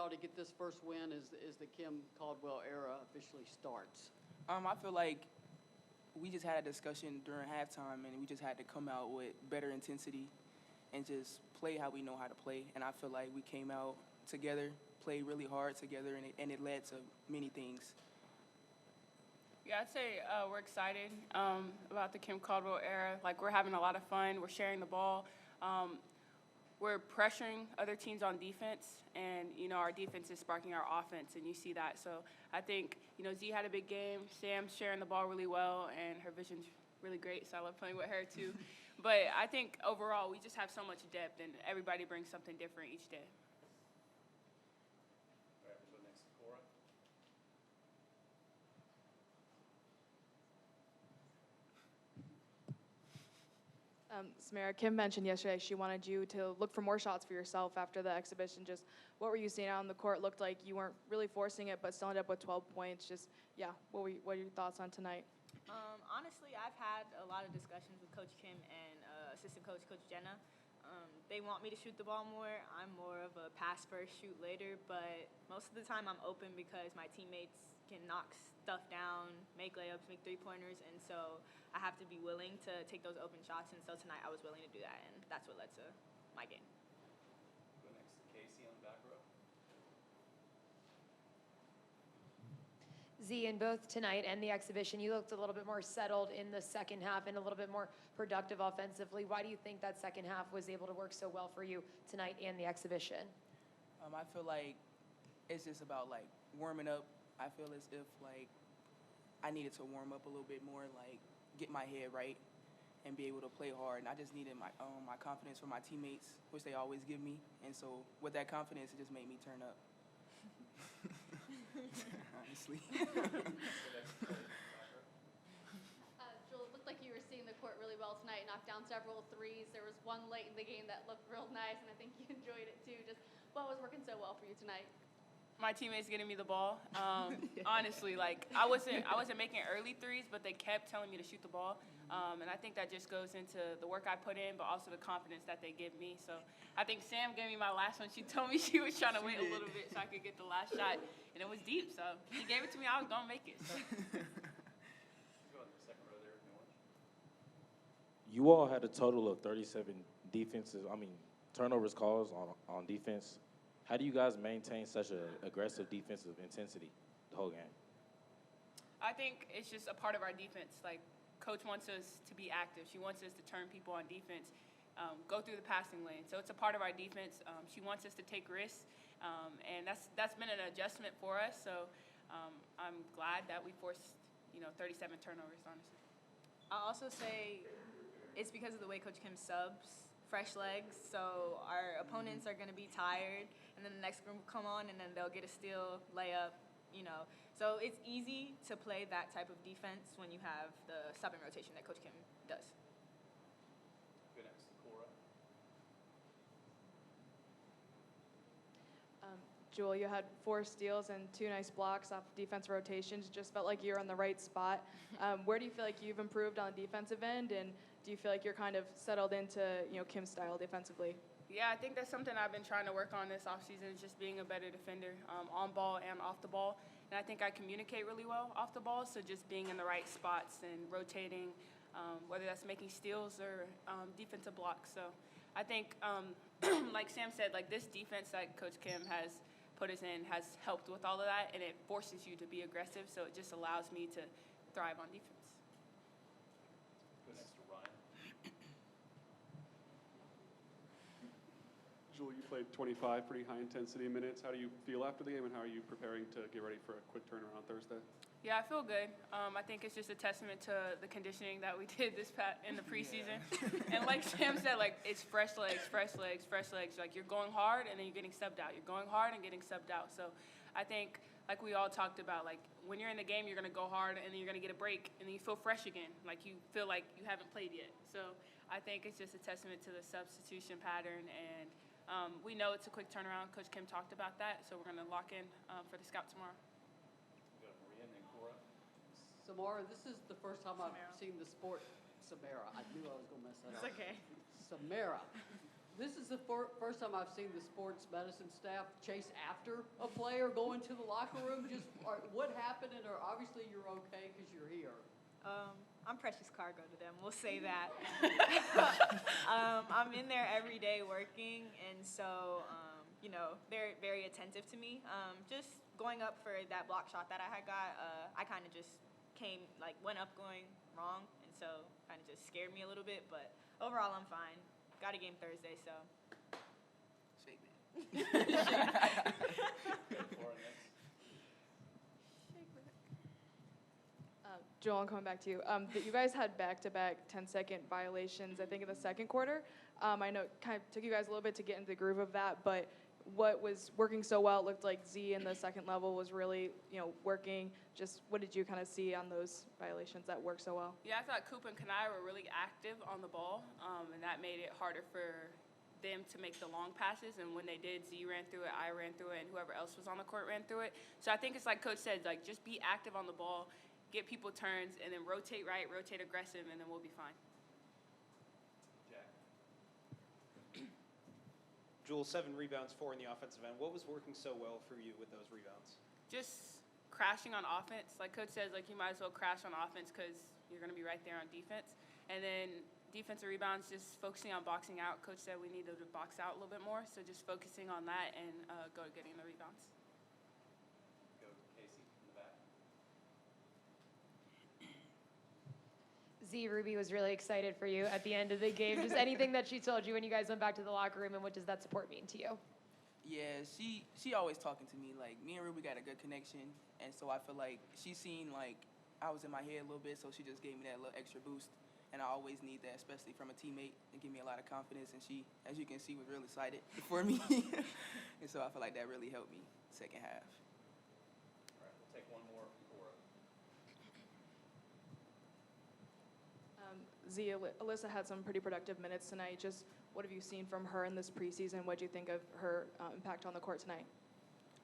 y'all to get this first win as the Kim Caldwell era officially starts? I feel like we just had a discussion during halftime, and we just had to come out with better intensity and just play how we know how to play. And I feel like we came out together, played really hard together, and it led to many things. Yeah, I'd say we're excited about the Kim Caldwell era. Like, we're having a lot of fun. We're sharing the ball. We're pressuring other teams on defense, and, our defense is sparking our offense, and you see that. So I think, Zee had a big game. Sam's sharing the ball really well, and her vision's really great, so I love playing with her too. But I think overall we just have so much depth, and everybody brings something different each day. All right, we'll go next to Cora. Samara, Kim mentioned yesterday she wanted you to look for more shots for yourself after the exhibition. Just what were you seeing out on the court? Looked like you weren't really forcing it, but still ended up with 12 points. Just, what are your thoughts on tonight? Honestly, I've had a lot of discussions with Coach Kim and assistant coach, Coach Jenna. They want me to shoot the ball more. I'm more of a pass first, shoot later, but most of the time I'm open because my teammates can knock stuff down, make layups, make three-pointers, and so I have to be willing to take those open shots, and so tonight I was willing to do that, and that's what led to my game. Go next to Casey on the back row. Zee, in both tonight and the exhibition, you looked a little bit more settled in the second half and a little bit more productive offensively. Why do you think that second half was able to work so well for you tonight and the exhibition? I feel like it's just about, warming up. I feel as if, I needed to warm up a little bit more, get my head right and be able to play hard. And I just needed my confidence from my teammates, which they always give me. And so with that confidence, it just made me turn up. Honestly. Jewel, it looked like you were seeing the court really well tonight, knocked down several threes. There was one late in the game that looked real nice, and I think you enjoyed it too. Just what was working so well for you tonight? My teammates getting me the ball. Honestly, I wasn't making early threes, but they kept telling me to shoot the ball. And I think that just goes into the work I put in, but also the confidence that they give me. So I think Sam gave me my last one. She told me she was trying to wait a little bit so I could get the last shot, and it was deep. So she gave it to me. I was gonna make it. So. Go on the second row there, Noah. You all had a total of 37 turnovers calls on defense. How do you guys maintain such an aggressive defensive intensity the whole game? I think it's just a part of our defense. Coach wants us to be active. She wants us to turn people on defense, go through the passing lane. So it's a part of our defense. She wants us to take risks, and that's been an adjustment for us. So I'm glad that we forced 37 turnovers, honestly. I'll also say it's because of the way Coach Kim subs. Fresh legs, so our opponents are going to be tired, and then the next group will come on, and then they'll get a steal, layup, So it's easy to play that type of defense when you have the sub and rotation that Coach Kim does. Go next to Cora. Jewel, you had 4 steals and 2 nice blocks off defense rotations. Just felt like you're on the right spot. Where do you feel like you've improved on the defensive end, and do you feel like you're kind of settled into Kim's style defensively? Yeah, I think that's something I've been trying to work on this offseason, is just being a better defender on ball and off the ball. And I think I communicate really well off the ball, so just being in the right spots and rotating, whether that's making steals or defensive blocks. So I think, like Sam said, this defense that Coach Kim has put us in has helped with all of that, and it forces you to be aggressive, so it just allows me to thrive on defense. Go next to Ryan. Jewel, you played 25 pretty high-intensity minutes. How do you feel after the game, and how are you preparing to get ready for a quick turnaround on Thursday? Yeah, I feel good. I think it's just a testament to the conditioning that we did in the preseason. And like Sam said, it's fresh legs, fresh legs, fresh legs. You're going hard, and then you're getting subbed out. You're going hard and getting subbed out. So I think, like we all talked about, when you're in the game, you're going to go hard, and then you're going to get a break, and then you feel fresh again. You feel like you haven't played yet. So I think it's just a testament to the substitution pattern, and we know it's a quick turnaround. Coach Kim talked about that, so we're going to lock in for the scout tomorrow. Go to Maria and then Cora. Samara, this is the first time I've seen the sport. Samara, I knew I was going to mess that up. It's okay. Samara, This is the first time I've seen the sports medicine staff chase after a player going to the locker room. Just what happened? And obviously you're okay because you're here. I'm precious cargo to them. We'll say that. I'm in there every day working, and so you know, they're very attentive to me. Just going up for that block shot that I had got, I kind of just went up going wrong, and so kind of just scared me a little bit. But overall, I'm fine. Got a game Thursday, so. Shake that. Cora next. Joel, I'm coming back to you. You guys had back-to-back 10-second violations, I think, in the second quarter. I know it kind of took you guys a little bit to get into the groove of that, but what was working so well, it looked like Zee in the second level was really, working. Just what did you kind of see on those violations that worked so well? Yeah, I thought Coop and Kanai were really active on the ball, and that made it harder for them to make the long passes. And when they did, Zee ran through it, I ran through it, and whoever else was on the court ran through it. So I think it's like Coach said, like just be active on the ball, get people turns, and then rotate right, rotate aggressive, and then we'll be fine. Jack. Jewel, 7 rebounds, 4 in the offensive end. What was working so well for you with those rebounds? Just crashing on offense. Like Coach says, like you might as well crash on offense because you're going to be right there on defense. And then defensive rebounds, just focusing on boxing out. Coach said we needed to box out a little bit more, so just focusing on that and go getting the rebounds. Go Casey in the back. Zee, Ruby was really excited for you at the end of the game. Just anything that she told you when you guys went back to the locker room, and what does that support mean to you? Yeah, she always talking to me. Like, me and Ruby got a good connection, and so I feel like she seen, like, I was in my head a little bit, so she just gave me that little extra boost, and I always need that, especially from a teammate, and give me a lot of confidence, and she, as you can see, was real excited for me, and so I feel like that really helped me second half. All right, we'll take one more from Cora. Zee, Alyssa had some pretty productive minutes tonight. Just what have you seen from her in this preseason? What do you think of her impact on the court tonight?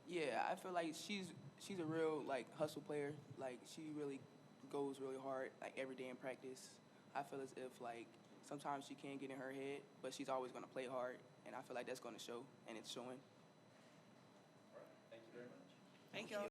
Yeah, I feel like she's a real, like, hustle player. Like, she really goes really hard, like, every day in practice. I feel as if, like, sometimes she can get in her head, but she's always going to play hard, and I feel like that's going to show, and it's showing. All right, thank you very much. Thank you.